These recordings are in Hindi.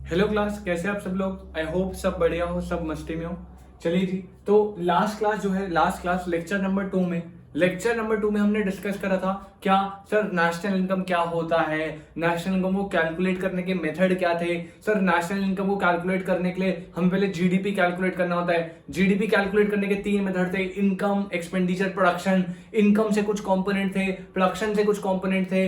हेलो क्लास, कैसे आप सब लोग। आई होप सब बढ़िया हो, सब मस्ती में हो। चलिए जी, तो लास्ट क्लास जो है, लास्ट क्लास लेक्चर नंबर 2 में हमने डिस्कस करा था क्या सर, नेशनल इनकम क्या होता है, नेशनल इनकम को कैलकुलेट करने के मेथड क्या थे। सर, नेशनल इनकम को कैलकुलेट करने के लिए हमें पहले जीडीपी कैलकुलेट करना होता है। जीडीपी कैलकुलेट करने के 3 मेथड थे, इनकम, एक्सपेंडिचर, प्रोडक्शन। इनकम से कुछ कंपोनेंट थे, प्रोडक्शन से कुछ कंपोनेंट थे,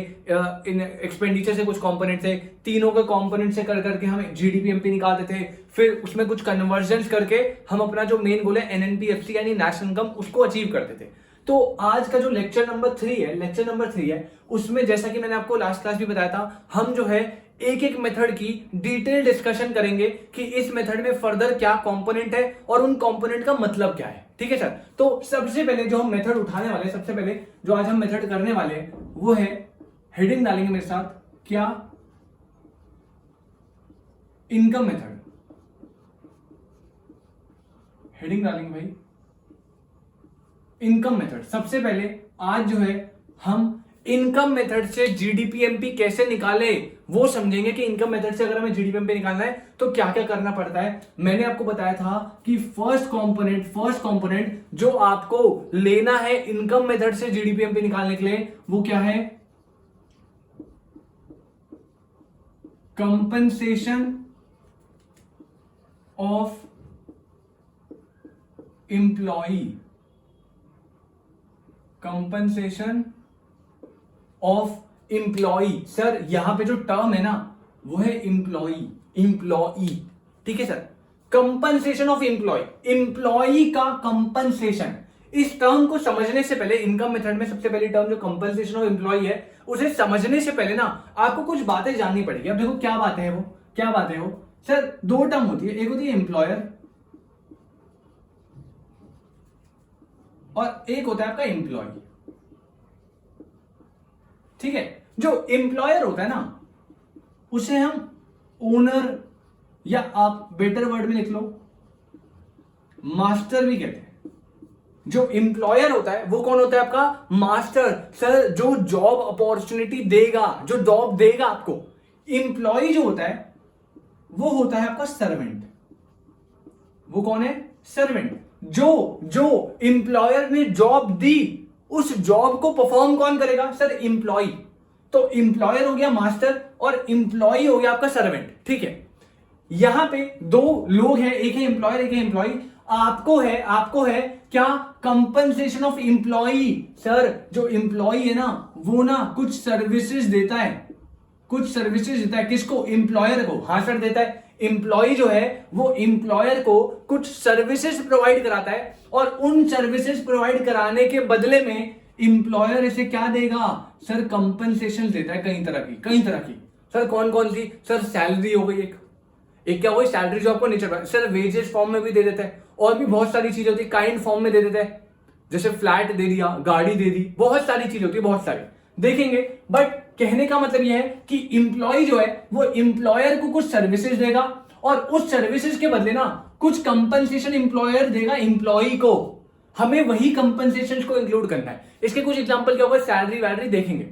एक्सपेंडिचर से कुछ कंपोनेंट थे। तीनों के कंपोनेंट से कर करके हम जीडीपी एमपी निकालते थे। फिर उसमें कुछ कन्वर्जन करके हम अपना जो मेन गोल है एनएनपीएफसी यानी नेशनल इनकम, उसको अचीव करते थे। तो आज का जो लेक्चर नंबर 3 है, उसमें जैसा कि मैंने आपको लास्ट क्लास भी बताया था, हम जो है एक एक मेथड की डिटेल डिस्कशन करेंगे कि इस मेथड में फर्दर क्या कंपोनेंट है और उन कंपोनेंट का मतलब क्या है। ठीक है सर। तो सबसे पहले जो हम मेथड उठाने वाले हैं, सबसे पहले जो आज हम मेथड करने वाले हैं वो है, हेडिंग डालेंगे मेरे साथ, क्या इनकम मेथड। हेडिंग डालेंगे भाई, इनकम मेथड। सबसे पहले आज जो है हम इनकम मेथड से जीडीपीएमपी कैसे निकाले वो समझेंगे कि इनकम मेथड से अगर हमें जीडीपीएमपी निकालना है तो क्या क्या करना पड़ता है। मैंने आपको बताया था कि फर्स्ट कंपोनेंट जो आपको लेना है इनकम मेथड से जीडीपीएमपी निकालने के लिए, वो क्या है, compensation of employee. Compensation of employee. Sir, यहां पे जो टर्म है ना वो है एम्प्लॉई। ठीक है सर। कंपनसेशन ऑफ एम्प्लॉई का कंपनसेशन। इस टर्म को समझने से पहले, इनकम मेथड में सबसे पहली टर्म जो कंपनसेशन ऑफ एम्प्लॉई है, उसे समझने से पहले ना आपको कुछ बातें जाननी पड़ेगी। अब देखो क्या बातें हैं वो सर, 2 टर्म होती है, एक होती है एम्प्लॉयर और एक होता है आपका एम्प्लॉय। ठीक है। जो एम्प्लॉयर होता है ना उसे हम ओनर, या आप बेटर वर्ड में लिख लो मास्टर भी कहते हैं। जो एम्प्लॉयर होता है वो कौन होता है, आपका मास्टर। सर, जो जॉब अपॉर्चुनिटी देगा, जो जॉब देगा आपको। एम्प्लॉय जो होता है वो होता है आपका सर्वेंट। वो कौन है, सर्वेंट। जो एम्प्लॉयर ने जॉब दी, उस जॉब को परफॉर्म कौन करेगा, सर, एम्प्लॉय। तो एम्प्लॉयर हो गया मास्टर और एम्प्लॉय हो गया आपका सर्वेंट। ठीक है। यहां पे 2 लोग हैं, एक है एम्प्लॉयर, एक है एम्प्लॉय। आपको है क्या, कंपनसेशन ऑफ एम्प्लॉय। सर, जो एम्प्लॉय है ना वो ना कुछ सर्विसेज देता है, किसको, एम्प्लॉयर को। हाँ सर, देता है। एम्प्लॉय जो है वो एम्प्लॉयर को कुछ सर्विसेज प्रोवाइड कराता है और उन सर्विसेज प्रोवाइड कराने के बदले में एम्प्लॉयर इसे क्या देगा, सर, कंपनसेशन देता है कई तरह की। सर, कौन कौन सी, सर, सैलरी हो गई, एक क्या हो गई सैलरी जो आपको नहीं चल रहा है। सर, वेजेस फॉर्म में भी दे देता है और भी बहुत सारी चीजें होती है, काइंड फॉर्म में दे देता है, जैसे फ्लैट दे दिया, गाड़ी दे दी, बहुत सारी चीजें होती है, बहुत सारी देखेंगे। बट कहने का मतलब यह है कि इंप्लॉय जो है वो इंप्लॉयर को कुछ सर्विसेज देगा और उस सर्विसेज के बदले ना कुछ कंपनसेशन इंप्लॉयर देगा इंप्लॉय को। हमें वही कंपनसेशन को इंक्लूड करना है। इसके कुछ एग्जांपल क्या होगा, सैलरी वैलरी देखेंगे।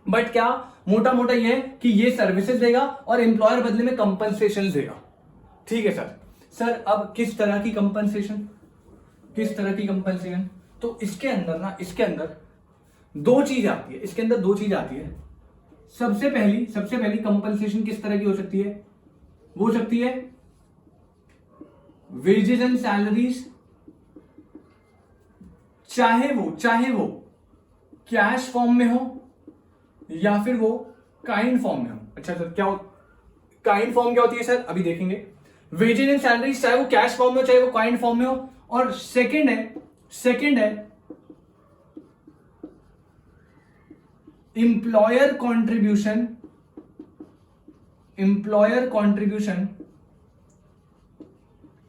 बट क्या मोटा मोटा ये है कि ये सर्विसेज देगा और एम्प्लॉयर बदले में कंपनसेशन देगा। ठीक है सर, अब किस तरह की कंपनसेशन, तो इसके अंदर 2 चीज आती है। सबसे पहली कंपनसेशन किस तरह की हो सकती है, वो हो सकती है वेजेस एंड सैलरीज, चाहे वो कैश फॉर्म में हो या फिर वो काइंड फॉर्म में हो। अच्छा सर, क्या काइंड फॉर्म क्या होती है सर, अभी देखेंगे। वेजेस एंड सैलरीज चाहे वो कैश फॉर्म में हो चाहे वो काइंड फॉर्म में हो। और सेकंड है employer contribution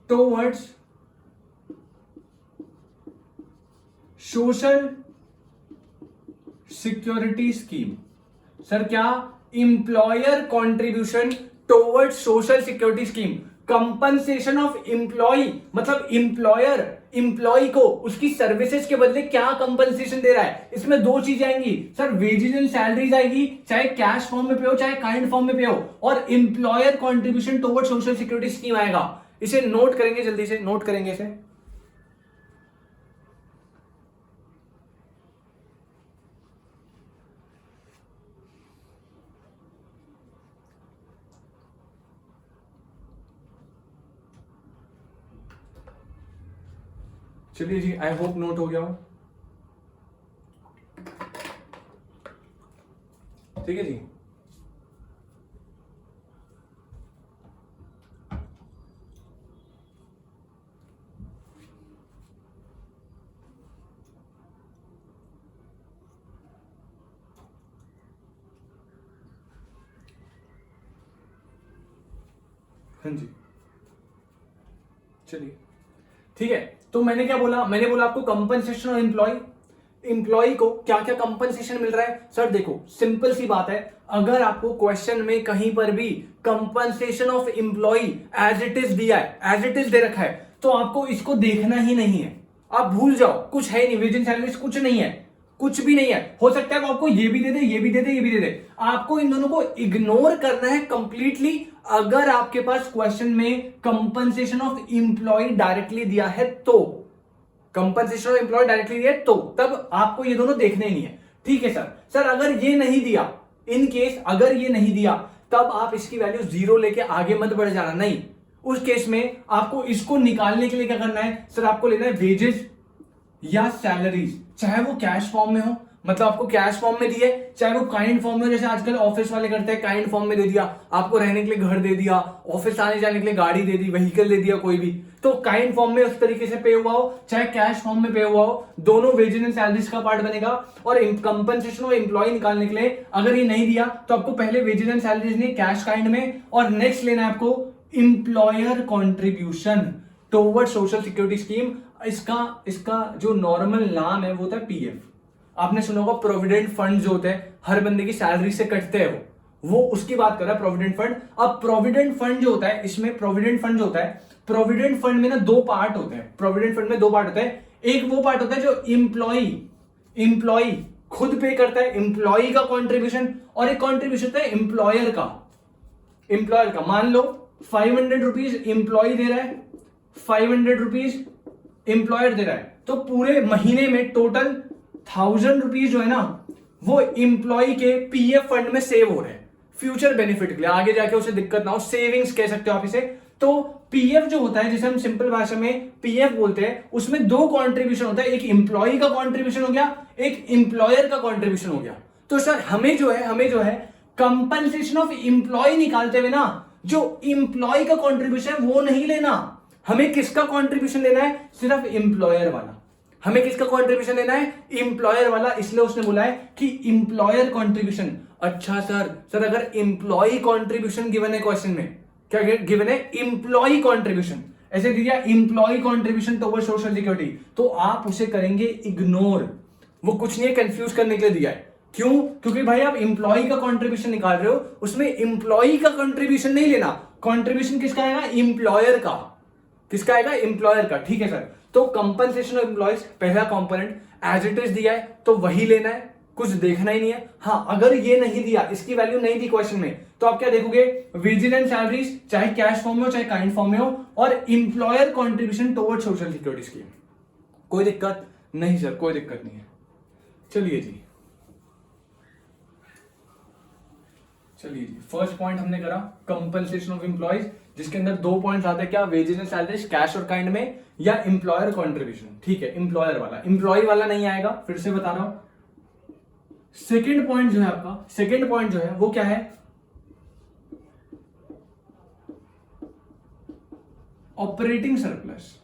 towards social security scheme. Sir, क्या, employer contribution towards social security scheme. Compensation of employee मतलब एम्प्लॉयर एम्प्लॉय को उसकी सर्विसेज के बदले क्या कंपनसेशन दे रहा है। इसमें दो चीजें आएंगी सर, वेजेस एंड सैलरीज आएगी, चाहे कैश फॉर्म में पे हो चाहे काइंड फॉर्म में पे हो, और employer contribution toward social security scheme आएगा। इसे नोट करेंगे, जल्दी से नोट करेंगे इसे। चलिए जी, आई होप नोट हो गया हो। ठीक है जी। हाँ जी, चलिए ठीक है। तो मैंने क्या बोला, मैंने बोला आपको कंपनसेशन और एम्प्लॉय को क्या क्या कंपनसेशन मिल रहा है। सर देखो सिंपल सी बात है, अगर आपको क्वेश्चन में कहीं पर भी compensation of employ as it is दिया है, एज इट इज दे रखा है, तो आपको इसको देखना ही नहीं है। आप भूल जाओ, कुछ है नहीं, वेज एंड सैलरीज कुछ नहीं है, कुछ भी नहीं है। हो सकता है वो आपको ये भी दे दे, ये भी दे दे, ये भी दे दे, आपको इन दोनों को इग्नोर करना है कंप्लीटली। अगर आपके पास क्वेश्चन में कंपनसेशन ऑफ एम्प्लॉय डायरेक्टली दिया है तो, कंपनसेशन ऑफ एम्प्लॉय डायरेक्टली दिया है तो तब आपको ये दोनों देखने ही नहीं है। ठीक है सर। सर अगर ये नहीं दिया, इन केस अगर ये नहीं दिया, तब आप इसकी वैल्यू 0 लेके आगे मत बढ़ जाना, नहीं। उस केस में आपको इसको निकालने के लिए क्या करना है सर, आपको लेना है वेजेस या सैलरीज, चाहे वो कैश फॉर्म में हो, मतलब आपको कैश फॉर्म में दिए, चाहे वो काइंड फॉर्म में, जैसे आजकल ऑफिस वाले करते हैं, काइंड फॉर्म में दे दिया, आपको रहने के लिए घर दे दिया, ऑफिस आने जाने के लिए गाड़ी दे दी, व्हीकल दे दिया कोई भी, तो काइंड फॉर्म में उस तरीके से पे हुआ हो, चाहे कैश फॉर्म में पे हुआ हो, दोनों वेजेस एंड सैलरीज का पार्ट बनेगा। और कंपनसेशन और एम्प्लॉय निकालने के लिए अगर ये नहीं दिया तो आपको पहले वेजेस एंड सैलरीज नहीं कैश काइंड में, और नेक्स्ट लेना है आपको employer contribution toward social security scheme. इसका जो नॉर्मल नाम है वो होता है पीएफ। आपने सुना होगा प्रोविडेंट फंड जो होते हैं, हर बंदे की सैलरी से कटते हैं, वो उसकी बात कर रहा है प्रोविडेंट फंड। अब प्रोविडेंट फंड जो होता है, इसमें प्रोविडेंट फंड जो होता है, प्रोविडेंट फंड में ना दो पार्ट होते हैं। प्रोविडेंट फंड में दो पार्ट होते हैं, एक वो पार्ट होता है जो एम्प्लॉय खुद पे करता है, एम्प्लॉय का कॉन्ट्रीब्यूशन, और एक कॉन्ट्रीब्यूशन होता है एम्प्लॉयर का। मान लो 500 रुपीज एम्प्लॉय दे रहा है, 500 रुपीज एम्प्लॉयर दे रहा है, तो पूरे महीने में टोटल 1000 रुपीज जो है ना, वो एम्प्लॉय के पीएफ फंड में सेव हो रहे हैं फ्यूचर बेनिफिट के लिए, आगे जाके उसे दिक्कत ना हो, सेविंग्स कह सकते हो आप इसे। तो पीएफ जो होता है, जिसे हम सिंपल भाषा में पीएफ बोलते हैं, उसमें दो कॉन्ट्रीब्यूशन होता है, एक एम्प्लॉय का कॉन्ट्रीब्यूशन हो गया, एक एम्प्लॉयर का कॉन्ट्रीब्यूशन हो गया। तो सर हमें जो है कंपनसेशन ऑफ एम्प्लॉय निकालते हुए ना, जो एम्प्लॉय का कॉन्ट्रीब्यूशन है वो नहीं लेना, हमें किसका कॉन्ट्रीब्यूशन लेना है, सिर्फ एम्प्लॉयर वाला। हमें किसका कॉन्ट्रीब्यूशन लेना है, एम्प्लॉयर वाला। इसलिए उसने बोला है कि एम्प्लॉयर कॉन्ट्रीब्यूशन। अच्छा सर अगर एम्प्लॉय कॉन्ट्रीब्यूशन गिवन है क्वेश्चन में, क्या गिवन है, एम्प्लॉय कॉन्ट्रीब्यूशन, ऐसे दिया employ contribution toward social security, तो आप उसे करेंगे इग्नोर। वो कुछ नहीं है, कंफ्यूज करने के लिए दिया है। क्यों? क्योंकि भाई आप एम्प्लॉय का कॉन्ट्रीब्यूशन निकाल रहे हो, उसमें एम्प्लॉय का कॉन्ट्रीब्यूशन नहीं लेना। कॉन्ट्रीब्यूशन किसका आएगा, एम्प्लॉयर का। किसका आएगा, एम्प्लॉयर का। ठीक है सर। तो कंपनसेशन ऑफ एम्प्लॉयज पहला कंपोनेंट एज इट इज दिया है तो वही लेना है, कुछ देखना ही नहीं है। हाँ अगर ये नहीं दिया, इसकी वैल्यू नहीं दी क्वेश्चन में, तो आप क्या देखोगे, वेजेस एंड सैलरीज चाहे कैश फॉर्म में हो चाहे काइंड फॉर्म में हो, और employer contribution toward social security scheme. कोई दिक्कत नहीं सर, कोई दिक्कत नहीं है। चलिए जी, फर्स्ट पॉइंट हमने करा कंपनसेशन ऑफ एम्प्लॉयज, जिसके अंदर दो पॉइंट्स आते हैं, क्या, वेजेस एंड सैलरीज कैश और काइंड में, या एम्प्लॉयर कॉन्ट्रीब्यूशन। ठीक है, एम्प्लॉयर वाला, एम्प्लॉय वाला नहीं आएगा, फिर से बता रहा हूं। सेकंड पॉइंट जो है आपका, सेकंड पॉइंट जो है वो क्या है, ऑपरेटिंग सरप्लस।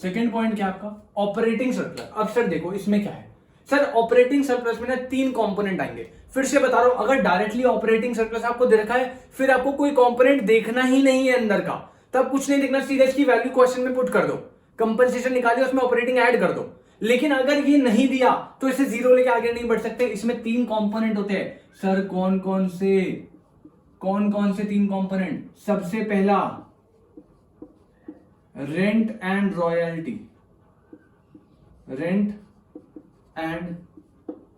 सेकंड पॉइंट क्या आपका, ऑपरेटिंग सरप्लस। अब सर देखो इसमें क्या है सर, ऑपरेटिंग सरप्लस में ना तीन कंपोनेंट आएंगे। फिर से बता रहा हूं, अगर डायरेक्टली ऑपरेटिंग सरप्लस आपको दे रखा है, फिर आपको कोई कंपोनेंट देखना ही नहीं है अंदर का, तब कुछ नहीं देखना, सीधा इसकी वैल्यू क्वेश्चन में पुट कर दो, कंपनसेशन निकालिए, उसमें ऑपरेटिंग ऐड कर दो। लेकिन अगर ये नहीं दिया तो इसे 0 लेके आगे नहीं बढ़ सकते। इसमें तीन कंपोनेंट होते हैं सर, कौन कौन से, कौन कौन से 3 कंपोनेंट? सबसे पहला rent and royalty, rent and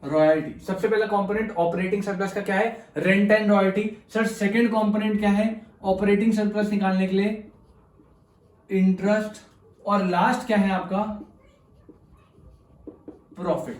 royalty. सबसे पहला कंपोनेंट ऑपरेटिंग सरप्लस का क्या है? Rent and royalty. Sir second component क्या है ऑपरेटिंग सरप्लस निकालने के लिए? इंटरेस्ट। और लास्ट क्या है आपका? प्रॉफिट।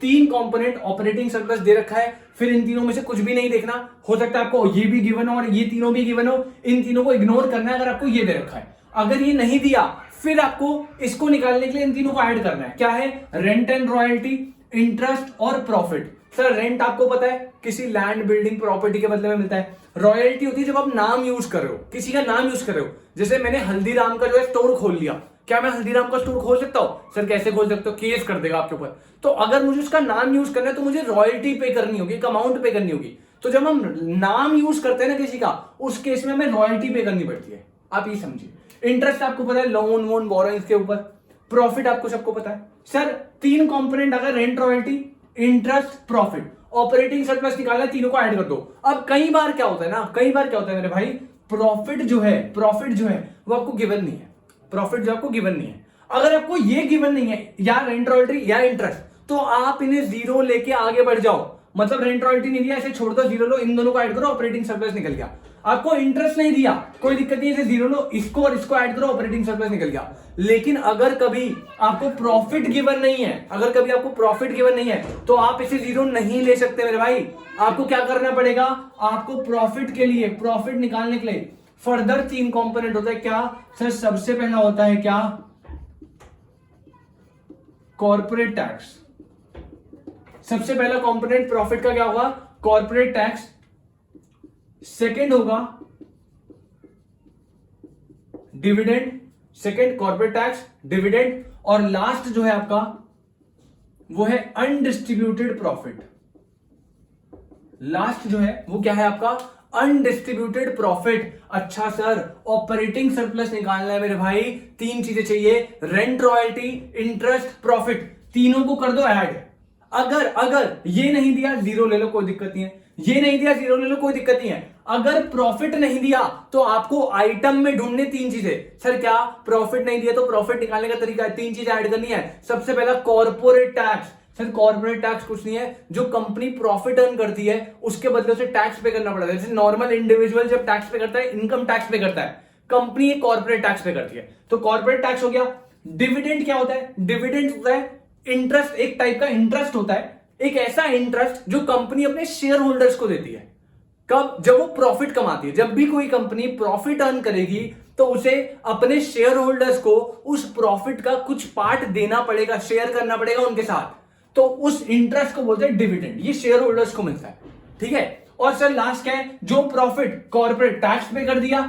3 कंपोनेंट ऑपरेटिंग सरप्लस दे रखा है, फिर इन तीनों में से कुछ भी नहीं देखना। हो सकता है आपको ये भी गिवन हो और ये तीनों भी गिवन हो, इन तीनों को इग्नोर करना है अगर आपको ये दे रखा है। अगर ये नहीं दिया फिर आपको इसको निकालने के लिए इन तीनों को ऐड करना है। क्या है? रेंट एंड रॉयल्टी, इंटरेस्ट और प्रॉफिट। सर रेंट आपको पता है किसी लैंड बिल्डिंग प्रॉपर्टी के बदले में मिलता है। रॉयल्टी होती है जब आप नाम यूज कर रहे हो, किसी का नाम यूज कर रहे हो। जैसे मैंने हल्दीराम का जो है स्टोर खोल लिया, क्या मैं हल्दीराम का स्टोर खोल सकता हूं? सर कैसे खोल सकते हो? केस कर देगा आपके ऊपर। तो अगर मुझे उसका नाम यूज करना है तो मुझे रॉयल्टी पे करनी होगी, एक अमाउंट पे करनी होगी। तो जब हम नाम यूज करते हैं ना किसी का, उस केस में हमें रॉयल्टी पे करनी पड़ती है। आप ये समझिए। इंटरेस्ट आपको पता है लोन वोन बोरोइंग्स के ऊपर। प्रॉफिट आपको सबको पता है। सर 3 कंपोनेंट अगर rent, royalty, interest, profit, operating surplus निकालना, तीनों को ऐड कर दो। अब कई बार क्या होता है ना, कई बार क्या होता है मेरे भाई, प्रॉफिट जो है वो आपको गिवन नहीं है। प्रॉफिट जो आपको गिवन नहीं है, अगर आपको ये गिवन नहीं है या रेंट, रॉयल्टी या इंटरेस्ट, तो आप इन्हें जीरो लेके आगे बढ़ जाओ। मतलब रेंट, रॉयल्टी नहीं दिया, ऐसे छोड़ दो, जीरो लो, इन दोनों को ऐड करो, ऑपरेटिंग सरप्लस निकल गया। आपको इंटरेस्ट नहीं दिया, कोई दिक्कत नहीं, इसे जीरो लो, इसको और इसको ऐड करो, ऑपरेटिंग सरप्लस निकल गया। लेकिन अगर कभी आपको प्रॉफिट गिवन नहीं है, अगर कभी आपको प्रॉफिट गिवन नहीं है, तो आप इसे जीरो नहीं ले सकते मेरे भाई। आपको क्या करना पड़ेगा? आपको प्रॉफिट के लिए, प्रॉफिट निकालने के लिए फर्दर 3 कंपोनेंट होता है। क्या सर? सबसे पहला होता है क्या? Corporate tax. सबसे पहला कंपोनेंट प्रॉफिट का क्या होगा? Corporate tax. सेकंड होगा dividend, second corporate tax, dividend, और लास्ट जो है आपका वो है अनडिस्ट्रीब्यूटेड प्रॉफिट। लास्ट जो है वो क्या है आपका? Undistributed profit. अच्छा सर ऑपरेटिंग सरप्लस निकालना है मेरे भाई, 3 चीजें चाहिए, रेंट, रॉयल्टी, इंटरेस्ट, प्रॉफिट, तीनों को कर दो ऐड। अगर ये नहीं दिया जीरो ले लो, कोई दिक्कत नहीं है। ये नहीं दिया जीरो ले लो, कोई दिक्कत नहीं है। अगर प्रॉफिट नहीं दिया तो आपको आइटम में ढूंढने 3 चीजें। सर क्या? प्रॉफिट नहीं दिया तो प्रॉफिट निकालने का तरीका है, 3 चीजें ऐड करनी है। सबसे पहला corporate tax. Sir corporate tax कुछ नहीं है, जो कंपनी प्रॉफिट अर्न करती है उसके बदले से टैक्स पे करना पड़ता है। जैसे नॉर्मल इंडिविजुअल जब टैक्स पे करता है, इनकम टैक्स पे करता है, कंपनी एक कॉर्पोरेट टैक्स पे करती है। तो कॉर्पोरेट टैक्स हो गया। डिविडेंड क्या होता है? डिविडेंड होता है इंटरेस्ट, एक टाइप का इंटरेस्ट होता है, एक ऐसा इंटरेस्ट जो कंपनी अपने शेयर होल्डर्स को देती है। कब? जब वो प्रॉफिट कमाती है। जब भी कोई कंपनी प्रॉफिट अर्न करेगी तो उसे अपने शेयर होल्डर्स को उस प्रॉफिट का कुछ पार्ट देना पड़ेगा, शेयर करना पड़ेगा उनके साथ। तो उस इंटरेस्ट को बोलते हैं डिविडेंड। ये शेयर होल्डर्स को मिलता है, ठीक है। और सर लास्ट क्या है? जो प्रॉफिट कॉर्पोरेट टैक्स पे कर दिया,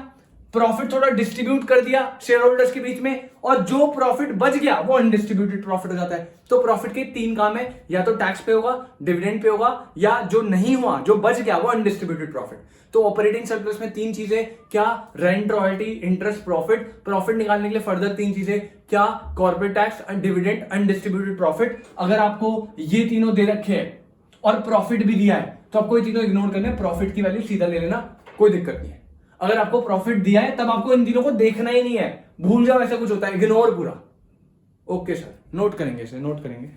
प्रॉफिट थोड़ा डिस्ट्रीब्यूट कर दिया शेयर होल्डर्स के बीच में, और जो प्रॉफिट बच गया वो अनडिस्ट्रीब्यूटेड प्रॉफिट हो जाता है। तो प्रॉफिट के 3 काम है, या तो टैक्स पे होगा, डिविडेंड पे होगा, या जो नहीं हुआ, जो बच गया वो अनडिस्ट्रीब्यूटेड प्रॉफिट। तो ऑपरेटिंग सरप्लस में 3 चीजें, क्या? Rent, royalty, interest, profit. Profit निकालने के लिए फर्दर 3 चीजें, क्या? Corporate tax, dividend, undistributed profit. अगर आपको ये तीनों दे रखे हैं और प्रॉफिट भी दिया है तो आपको ये तीनों इग्नोर करना है, प्रॉफिट की वैल्यू सीधा ले लेना, कोई दिक्कत नहीं है। अगर आपको प्रॉफिट दिया है तब आपको इन तीनों को देखना ही नहीं है, भूल जाओ ऐसा कुछ होता है, इग्नोर पूरा। ओके सर, नोट करेंगे इसे, नोट करेंगे।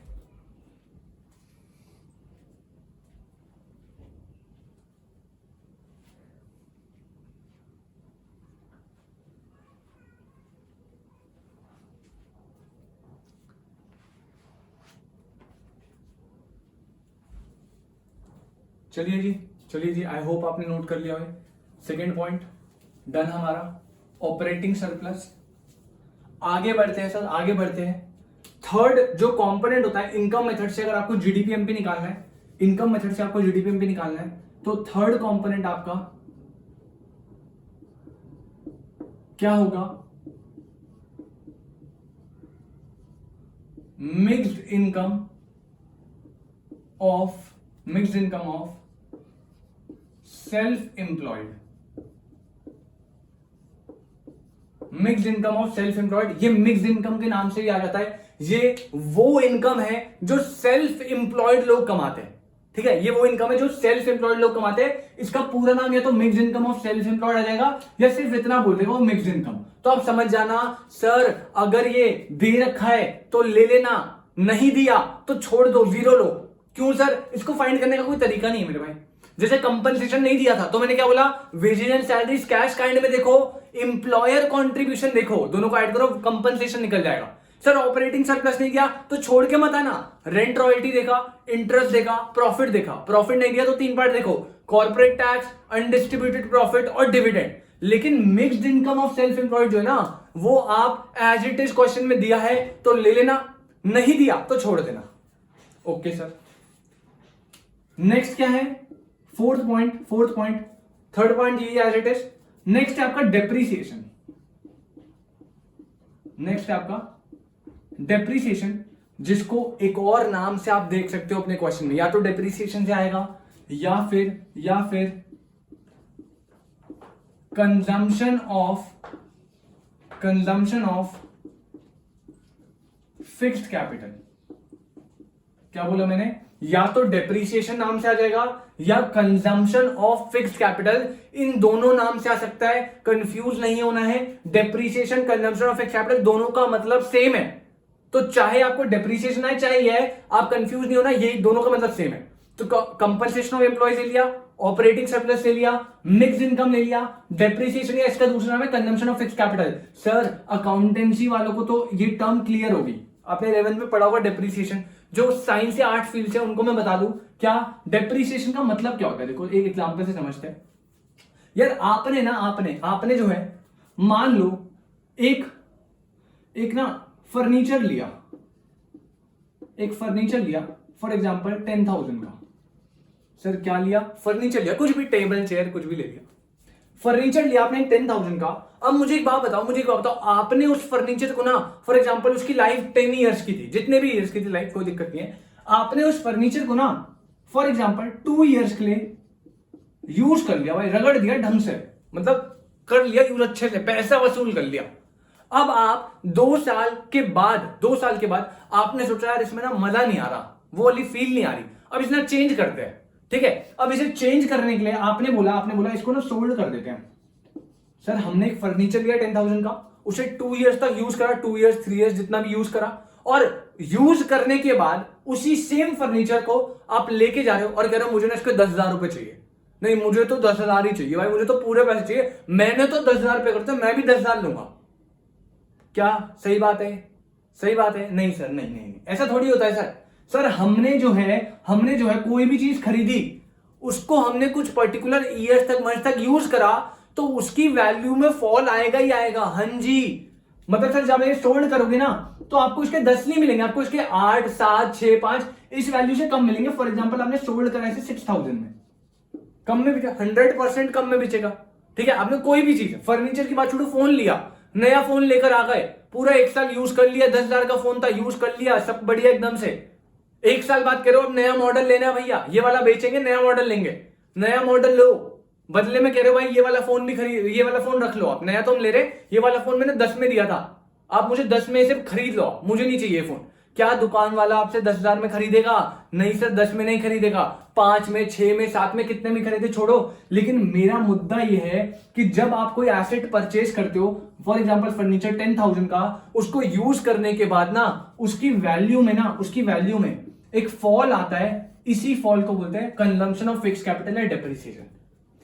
चलिए जी, आई होप आपने नोट कर लिया है। सेकेंड पॉइंट डन हमारा, ऑपरेटिंग सरप्लस। आगे बढ़ते हैं सर, आगे बढ़ते हैं। थर्ड जो कंपोनेंट होता है इनकम मेथड से, अगर आपको जीडीपीएमपी निकालना है, इनकम मेथड से आपको जीडीपीएमपी निकालना है, तो थर्ड कंपोनेंट आपका क्या होगा? Mixed income of self employed. Mixed income of self employed, ये मिक्स्ड इनकम के नाम से भी आ जाता है। ये वो इनकम है जो सेल्फ एम्प्लॉयड लोग कमाते हैं, ठीक है, ये वो इनकम है जो सेल्फ एम्प्लॉयड लोग कमाते हैं। इसका पूरा नाम या तो mixed income of self employed आ जाएगा, या सिर्फ इतना बोल देगा वो मिक्स्ड इनकम। तो आप समझ जाना, सर अगर ये दे रखा है तो ले लेना, नहीं दिया तो छोड़ दो, जीरो लो। क्यों सर? इसको फाइंड करने का कोई तरीका नहीं है मेरे भाई। जैसे कंपनसेशन नहीं दिया था तो मैंने क्या बोला, wages and salaries cash kind में देखो, इंप्लॉयर कॉन्ट्रीब्यूशन देखो, दोनों को ऐड करो, कंपनसेशन निकल जाएगा। सर ऑपरेटिंग सरप्लस नहीं दिया तो छोड़ के मत आना, रेंट रॉयल्टी देखा, इंटरेस्ट देखा, प्रॉफिट देखा। प्रॉफिट नहीं दिया तो 3 पार्ट देखो, कॉर्पोरेट टैक्स, अनडिस्ट्रीब्यूटेड प्रॉफिट और डिविडेंड। लेकिन mixed income of self employed जो है ना, वो आप एज इट इज क्वेश्चन में दिया है तो ले लेना, नहीं दिया तो छोड़ देना। ओके सर, नेक्स्ट क्या है? फोर्थ पॉइंट, थर्ड पॉइंट ये एज इट इज। नेक्स्ट है आपका डेप्रीसिएशन। नेक्स्ट है आपका डेप्रीसिएशन, जिसको एक और नाम से आप देख सकते हो अपने क्वेश्चन में, या तो डेप्रीसिएशन से आएगा या फिर कंजम्पशन ऑफ फिक्स्ड कैपिटल। क्या बोला मैंने? या तो डेप्रीसिएशन नाम से आ जाएगा या कंजम्पशन ऑफ फिक्स्ड कैपिटल, इन दोनों नाम से आ सकता है। कंफ्यूज नहीं होना है, depreciation consumption of fixed capital दोनों का मतलब सेम है। तो चाहे आपको डेप्रीसिएशन आए चाहे ये है, आप कंफ्यूज नहीं होना, ये दोनों का मतलब सेम है। तो कंपनसेशन ऑफ एम्प्लॉयज ले लिया, ऑपरेटिंग सरप्लस ले लिया, मिक्स्ड इनकम ले लिया, डेप्रीसिएशन या इसका दूसरा नाम है consumption of fixed capital. Sir accountancy वालों को तो ये टर्म क्लियर होगी, आपने 11th में पढ़ा होगा डेप्रीसिएशन। जो साइंस या आर्ट फील्ड से उनको मैं बता दूं क्या डेप्रीसिएशन का मतलब क्या होता है। देखो एक एग्जांपल से समझते हैं। यार आपने जो है, मान लो एक ना फर्नीचर लिया, फॉर एग्जांपल 10,000 का। सर क्या लिया? फर्नीचर लिया, कुछ भी, टेबल चेयर कुछ भी ले लिया, फर्नीचर लिया आपने 10,000 का। अब मुझे एक बात बताओ, आपने उस फर्नीचर को ना, फॉर एग्जांपल उसकी लाइफ 10 ईयर्स की थी, जितने भी ईयर्स की थी लाइफ, कोई दिक्कत नहीं है। आपने उस फर्नीचर को ना फॉर एग्जांपल 2 ईयर्स के लिए यूज कर लिया भाई, रगड़ दिया ढंग से, मतलब कर लिया यूज अच्छे से, पैसा वसूल कर लिया। अब आप 2 साल के बाद आपने सोचा यार इसमें ना मजा नहीं आ रहा, वो वाली फील नहीं आ रही, अब इसने चेंज करते हैं। ठीक है, अब इसे चेंज करने के लिए आपने बोला इसको ना सोल्ड कर देते हैं। सर हमने एक फर्नीचर लिया 10,000 का, उसे 2 इयर्स तक यूज करा, 2 इयर्स 3 इयर्स जितना भी यूज करा, और यूज करने के बाद उसी सेम फर्नीचर को आप लेके जा रहे हो और कह रहे हो मुझे ना इसके 10,000 रुपए चाहिए। नहीं, मुझे तो 10,000 ही चाहिए भाई, मुझे तो पूरे पैसे चाहिए, मैंने तो 10,000 पे करता, मैं भी 10,000 लूंगा। क्या सही बात है? नहीं सर, नहीं, ऐसा थोड़ी होता है सर हमने जो है कोई भी चीज खरीदी, उसको हमने कुछ पर्टिकुलर ईयर्स तक, मंथ तक यूज करा, तो उसकी वैल्यू में फॉल आएगा ही आएगा। हाँ जी, मतलब सर जब ये सोल्ड करोगे ना तो आपको इसके 10 नहीं मिलेंगे, आपको इसके 8, 7, 6, 5 इस वैल्यू से कम मिलेंगे। फॉर एग्जांपल आपने सोल्ड करा इसे 6,000 में, कम में बिकेगा, 100% कम में बिकेगा। ठीक है, आपने कोई भी चीज, फर्नीचर की बात छोड़ो, फोन लिया, नया फोन लेकर आ गए, पूरा 1 साल यूज कर लिया, 10,000 का फोन था, यूज कर लिया, सब बढ़िया एकदम से। 1 साल बाद कह रहे हो अब नया मॉडल लेना है भैया, ये वाला बेचेंगे, नया मॉडल लेंगे, नया मॉडल लो, बदले में कह रहे हो भाई ये वाला फोन भी खरीद, ये वाला फोन रख लो आप, नया तो हम ले रहे, ये वाला फोन मैंने 10 में दिया था, आप मुझे 10 में से खरीद लो, मुझे नहीं चाहिए फोन। क्या दुकान वाला आपसे 10,000 में खरीदेगा? नहीं सर, 10 में नहीं खरीदेगा, 5 में, 6 में, 7 में, कितने में खरीदे छोड़ो। लेकिन मेरा मुद्दा यह है कि जब आप कोई एसेट परचेज करते हो, फॉर एग्जांपल फर्नीचर 10,000 का, उसको यूज करने के बाद ना उसकी वैल्यू में एक फॉल आता है, इसी फॉल को बोलते हैं कंजम्पशन ऑफ फिक्स्ड कैपिटल या डेप्रिसिएशन।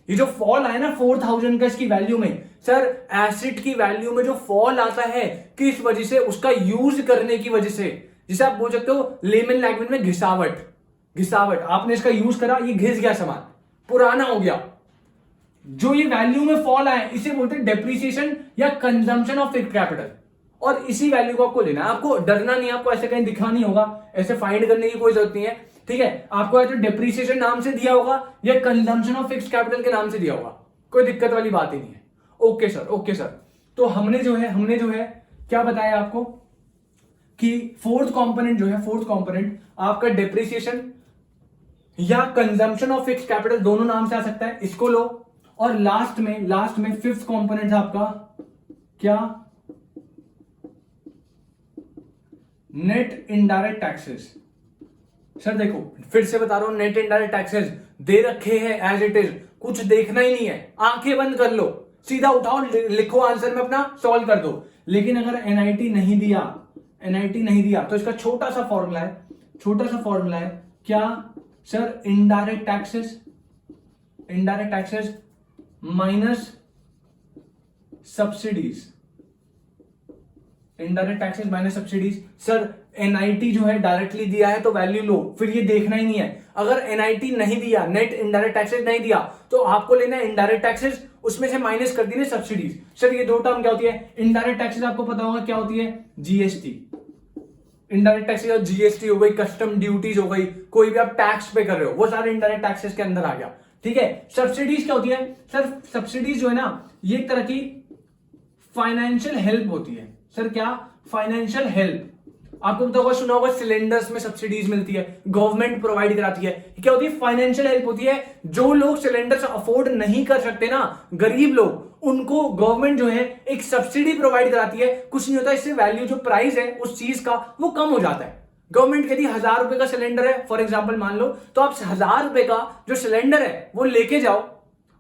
ये जो फॉल आया ना 4,000 का इसकी वैल्यू में, सर एसेट की वैल्यू में जो फॉल आता है, किस वजह से? उसका यूज करने की वजह से, जिसे आप बोल सकते हो लेमन लैंग्वेज में घिसावट। आपने इसका यूज करा, ये घिस गया, सामान पुराना हो गया, जो ये वैल्यू में फॉल आया इसे बोलते हैं डेप्रिसिएशन या कंजम्पशन ऑफ फिक्स्ड कैपिटल। और इसी वैल्यू को आपको लेना है, आपको डरना नहीं, आपको ऐसे कहीं दिखा नहीं होगा, ऐसे फाइंड करने की कोई जरूरत नहीं है। ठीक है, आपको या तो डेप्रिसिएशन नाम से दिया होगा या कंजम्पशन ऑफ फिक्स्ड कैपिटल के नाम से दिया होगा, कोई दिक्कत वाली बात ही नहीं है। Okay sir. तो हमने जो है क्या बताया आपको कि फोर्थ कंपोनेंट आपका डेप्रिसिएशन या कंजम्पशन ऑफ फिक्स्ड कैपिटल दोनों नाम से आ सकता है, इसको लो। और लास्ट में फिफ्थ कंपोनेंट आपका क्या? Net indirect taxes. सर देखो फिर से बता रहा हूं, नेट इनडायरेक्ट टैक्सेस दे रखे हैं एज इट इज, कुछ देखना ही नहीं है, आंखें बंद कर लो, सीधा उठाओ लिखो आंसर में अपना, सॉल्व कर दो। लेकिन अगर एनआईटी नहीं दिया, एनआईटी नहीं दिया तो इसका छोटा सा फॉर्मूला है, छोटा सा फॉर्मूला है क्या sir, indirect taxes, indirect taxes minus subsidies, indirect taxes minus subsidies. Sir NIT जो है डायरेक्टली दिया है तो वैल्यू लो, फिर ये देखना ही नहीं है। अगर एनआईटी नहीं दिया, नेट इनडायरेक्ट टैक्सेस नहीं दिया, तो आपको लेना है इनडायरेक्ट टैक्सेस, उसमें से माइनस कर देने सब्सिडीज। सर ये दो टर्म क्या होती है, इनडायरेक्ट टैक्सेस आपको पता होगा क्या होती है, जीएसटी, इनडायरेक्ट टैक्सेस और जीएसटी हो गई, कस्टम ड्यूटीज हो गई, कोई भी आप टैक्स पे कर रहे हो वो सारे इनडायरेक्ट टैक्सेस के अंदर आ गया, ठीक है। सब्सिडीज क्या होती है सर, सब्सिडीज जो है ना ये एक तरह की फाइनेंशियल हेल्प होती है। सर क्या, फाइनेंशियल हेल्प। आपको पता होगा, सुना होगा सिलेंडर्स में सब्सिडीज मिलती है, गवर्नमेंट प्रोवाइड कराती है। क्या होती है, फाइनेंशियल हेल्प होती है। जो लोग सिलेंडर्स अफोर्ड नहीं कर सकते ना, गरीब लोग, उनको गवर्नमेंट जो है एक सब्सिडी प्रोवाइड कराती है। कुछ नहीं होता, इससे वैल्यू जो प्राइस है उस चीज का वो कम हो जाता है। गवर्नमेंट कहती है 1000 रुपए का सिलेंडर है फॉर एग्जाम्पल मान लो, तो आप 1000 रुपए का जो सिलेंडर है वो लेके जाओ,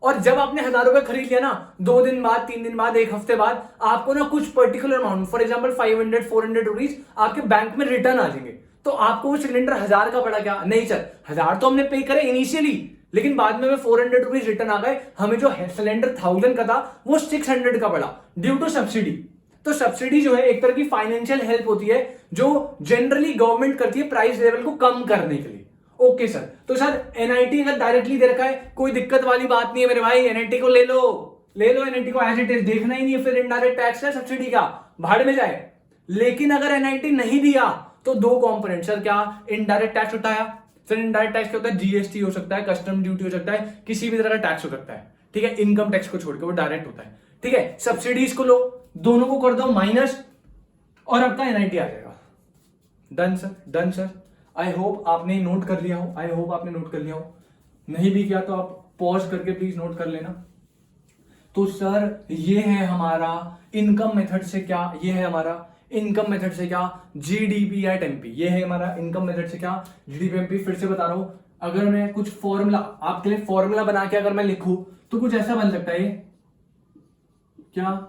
और जब आपने 1000 रुपए खरीद लिया ना, 2 दिन बाद, 3 दिन बाद, 1 हफ्ते बाद आपको ना कुछ particular amount, for example 500 400 rupees आपके बैंक में रिटर्न आ जाएंगे। तो आपको वो सिलेंडर 1000 का पड़ा क्या, नहीं सर 1000 तो हमने पे करे इनिशियली, लेकिन बाद में 400 रुपीज रिटर्न आ गए, हमें जो सिलेंडर 1000 का था वो 600 का पड़ा ड्यू टू सब्सिडी। तो सब्सिडी जो है एक तरह की फाइनेंशियल हेल्प होती है जो जनरली गवर्नमेंट करती है प्राइस लेवल को कम करने के लिए। ओके सर, तो सर एनआईटी अगर डायरेक्टली दे रखा है कोई दिक्कत वाली बात नहीं है मेरे भाई, एनआईटी को ले लो, ले लो एनआईटी को एज इट इज, देखना ही नहीं है फिर इनडायरेक्ट टैक्स है सब्सिडी का, भाड़ में जाए। लेकिन अगर एनआईटी नहीं दिया तो दो कंपोनेंट, सर क्या, इनडायरेक्ट टैक्स उठाया। सर इनडायरेक्ट टैक्स क्या होता है, जीएसटी हो सकता है, कस्टम ड्यूटी हो सकता है, किसी भी तरह का टैक्स हो सकता है, ठीक है, इनकम टैक्स को छोड़कर वो डायरेक्ट होता है, ठीक है। सब्सिडीज को लो, दोनों को कर दो माइनस, और आपका एनआईटी आ जाएगा। Done sir, done sir. I hope आपने नोट कर लिया हो, आई होप आपने नोट कर लिया हो, नहीं भी किया तो आप पॉज करके प्लीज नोट कर लेना। तो सर ये है हमारा इनकम मेथड से क्या, ये है हमारा इनकम मेथड से क्या, जीडीपी एट एमपी, ये है हमारा इनकम मेथड से क्या, जीडीपी एमपी। फिर से बता रहा हूं, अगर मैं कुछ फॉर्मूला आपके लिए फॉर्मूला बना के अगर मैं लिखूं तो कुछ ऐसा बन सकता है, क्या,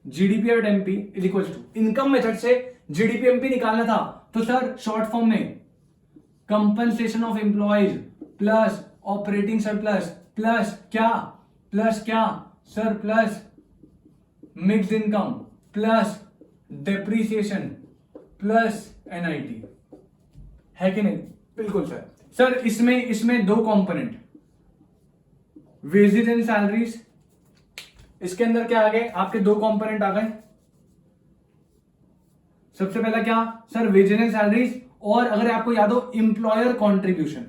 GDP at MP is equal to, income method से जीडीपी एमपी निकालना था तो सर शॉर्ट फॉर्म में compensation of employees plus operating surplus plus क्या, प्लस क्या sir, plus mixed income plus depreciation plus NIT, है कि नहीं? बिल्कुल सर। सर इसमें दो कंपोनेंट, वेजेस एंड सैलरीज, इसके अंदर क्या आ गए आपके, दो कंपोनेंट आ गए। सबसे पहला क्या सर, वेजेस एंड सैलरीज, और अगर आपको याद हो एम्प्लॉयर कॉन्ट्रीब्यूशन,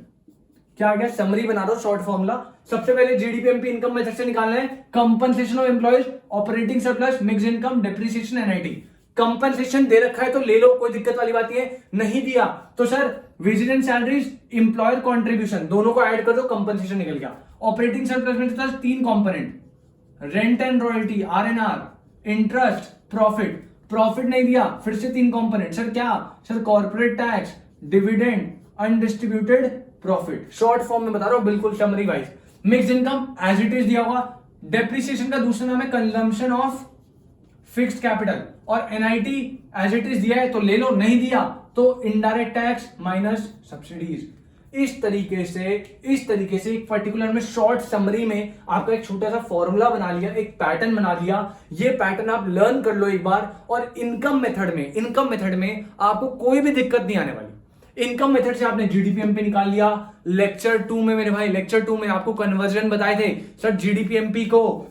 क्या आ गया, समरी बना दो शॉर्ट फॉर्मूला। सबसे पहले जीडीपी एमपी इनकम मेथड से निकालना है, compensation of employees, operating surplus, mixed income, depreciation, NIT. Compensation दे रखा है तो ले लो, कोई दिक्कत वाली बात है, नहीं दिया तो sir wages and salaries, employer contribution, दोनों को ऐड कर दो, कंपनसेशन निकल गया। ऑपरेटिंग सरप्लस में sir 3 component, rent and royalty, RNR, interest, profit. Profit नहीं दिया, फिर से 3 कंपोनेंट, सर क्या, sir corporate tax, dividend, undistributed profit. Short form में बता रहा हूं, बिल्कुल summary wise. Mixed income as it is दिया होगा, डेप्रिसिएशन का दूसरा नाम है कंजम्पशन ऑफ फिक्स्ड कैपिटल, और एनआईटी एज इट इज दिया है तो ले लो, नहीं दिया तो इनडायरेक्ट टैक्स माइनस सब्सिडीज। इस तरीके से एक पर्टिकुलर में शॉर्ट समरी में आपका एक छोटा सा फॉर्मूला बना लिया, एक पैटर्न बना लिया। ये पैटर्न आप लर्न कर लो एक बार, और इनकम मेथड में आपको कोई भी दिक्कत नहीं आने वाली। इनकम मेथड से आपने जीडीपीएमपी निकाल लिया। लेक्चर 2 में मेरे भाई, लेक्चर 2 में आपको कन्वर्जन बताए थे, सर जीडीपीएमपी को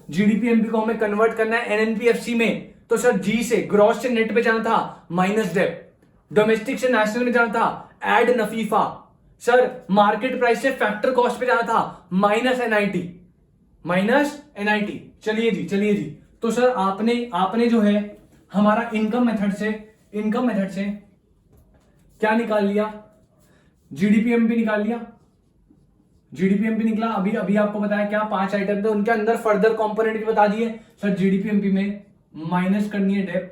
हमें कन्वर्ट करना है एनएनपीएफसी में, तो सर जी से ग्रॉस से नेट पे जाना था, माइनस डेब्ट, डोमेस्टिक से नेशनल में जाना था, ऐड नफीफा, सर मार्केट प्राइस से फैक्टर कॉस्ट पे जाना था, माइनस एनआईटी। चलिए जी, तो सर आपने जो है हमारा इनकम मेथड से क्या निकाल लिया, जीडीपीएमपी निकाल लिया, जीडीपीएमपी निकला। अभी आपको बताया क्या 5 आइटम थे, उनके अंदर फर्दर कंपोनेंट भी बता दिए। सर जीडीपीएमपी में माइनस करनी है डेब्ट,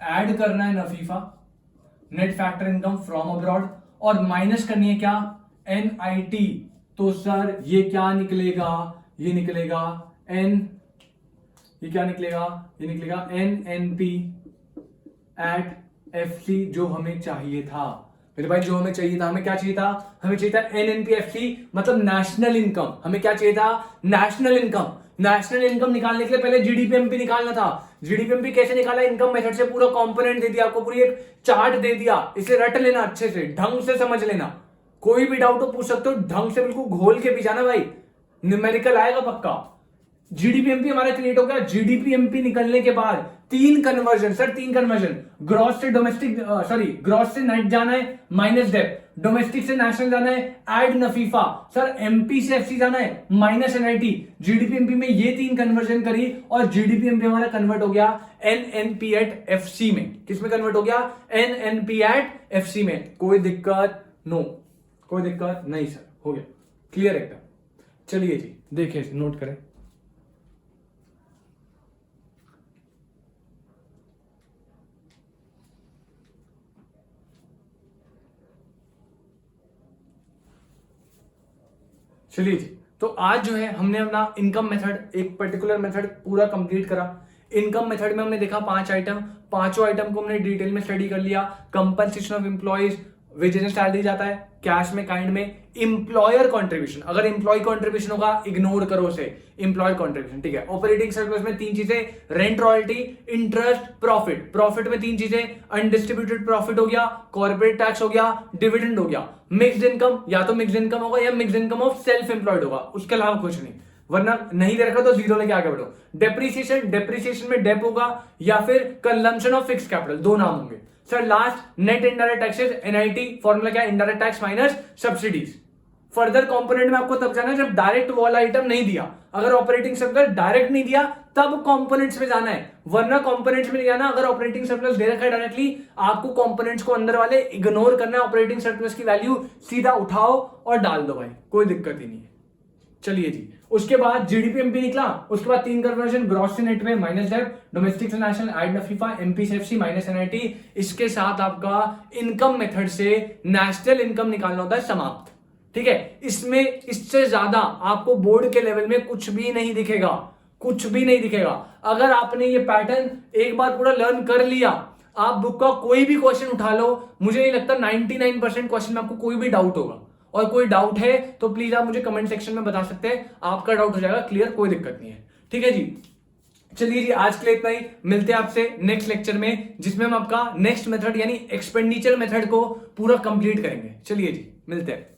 ऐड करना है NFIFA, net factor income from abroad, और माइनस करनी है क्या, NIT, तो सर ये क्या निकलेगा, ये निकलेगा ये क्या निकलेगा, ये निकलेगा NNP एट FC, जो हमें चाहिए था मेरे भाई, जो हमें चाहिए था। हमें क्या चाहिए था, हमें चाहिए था NNPFC, मतलब नेशनल इनकम। हमें क्या चाहिए था, नेशनल इनकम। नेशनल इनकम निकालने के लिए पहले GDPMP निकालना था। GDPMP कैसे निकाला, इनकम मेथड से पूरा कंपोनेंट दे दिया आपको, पूरी एक चार्ट दे दिया, इसे रट लेना, अच्छे से ढंग से समझ लेना। कोई भी डाउट हो पूछ सकते हो, ढंग से बिल्कुल घोल के भी जाना भाई, न्यूमेरिकल आएगा पक्का। GDPMP हमारा क्रिएट हो गया। GDPMP निकलने के बाद तीन कन्वर्जन, सर तीन कन्वर्जन, ग्रॉस से डोमेस्टिक, सॉरी ग्रॉस से नेट जाना है माइनस डेप, डोमेस्टिक से नेशनल जाना है ऐड नफीफा, सर MP से FC जाना है माइनस NIT। GDPMP में ये तीन कन्वर्जन करी और GDPMP हमारा कन्वर्ट हो गया NNP एट FC में। किस में कन्वर्ट हो गया, NNP एट FC में। कोई दिक्कत, नो कोई दिक्कत नहीं सर, हो गया क्लियर एकदम। चलिए जी देखिए, नोट करें। चलिए जी, तो आज जो है हमने अपना इनकम मेथड, एक पर्टिकुलर मेथड पूरा कंप्लीट करा। इनकम मेथड में हमने देखा 5 आइटम, पांचों आइटम को हमने डिटेल में स्टडी कर लिया। Compensation of employees, wages and salary जाता है, कैश में, काइंड में, इंप्लॉयर कंट्रीब्यूशन, अगर इंप्लॉय कंट्रीब्यूशन होगा इग्नोर करो उसे, इंप्लॉयर कंट्रीब्यूशन, ठीक है। ऑपरेटिंग सरप्लस में तीन चीजें, rent, royalty, interest, profit. Profit में तीन चीजें, अनडिस्ट्रीब्यूटेड प्रॉफिट हो गया, कॉर्पोरेट टैक्स हो गया, डिविडेंड हो गया। मिक्स्ड इनकम, या तो मिक्स्ड इनकम होगा या mixed income of self employed होगा, उसके अलावा कुछ नहीं, वरना नहीं दे रखा तो जीरो लेके आगे बढ़ो। डेप्रीसिएशन, डेप्रीसिएशन में डेप होगा या फिर कंजम्पशन ऑफ फिक्स कैपिटल, दो नाम होंगे। Sir last net indirect taxes, NIT, formula क्या, indirect tax minus subsidies. Further component में आपको तब जाना है जब डायरेक्ट वाला आइटम नहीं दिया। अगर ऑपरेटिंग सरप्लस डायरेक्ट नहीं दिया तब कंपोनेंट्स में जाना है, वरना कंपोनेंट्स में नहीं जाना। अगर ऑपरेटिंग सरप्लस दे रखा है डायरेक्टली, आपको कंपोनेंट्स को अंदर वाले इग्नोर करना है। ऑपरेटिंग सरप्लस की वैल्यू सीधा उठाओ और डाल दो भाई, कोई दिक्कत ही नहीं है। चलिए जी, उसके बाद GDPMP निकला, उसके बाद तीन कन्वर्जन, ग्रॉस से नेट में माइनस डेप, डोमेस्टिक से नेशनल ऐड नफीफा, MP से FC माइनस NIT। इसके साथ आपका इनकम मेथड से नेशनल इनकम निकालना होता है समाप्त, ठीक है। इसमें इससे ज्यादा आपको बोर्ड के लेवल में कुछ भी नहीं दिखेगा, कुछ भी नहीं दिखेगा। अगर आपने ये पैटर्न एक बार पूरा लर्न कर लिया, आप बुक का कोई भी क्वेश्चन उठा लो, मुझे नहीं लगता 99% क्वेश्चन में आपको कोई भी डाउट होगा। और कोई डाउट है तो प्लीज आप मुझे कमेंट सेक्शन में बता सकते हैं, आपका डाउट हो जाएगा क्लियर, कोई दिक्कत नहीं है, ठीक है जी। चलिए जी, आज के लिए इतना ही, मिलते हैं आपसे नेक्स्ट लेक्चर में, जिसमें हम आपका नेक्स्ट मेथड यानी एक्सपेंडिचर मेथड को पूरा कंप्लीट करेंगे। चलिए जी, मिलते हैं।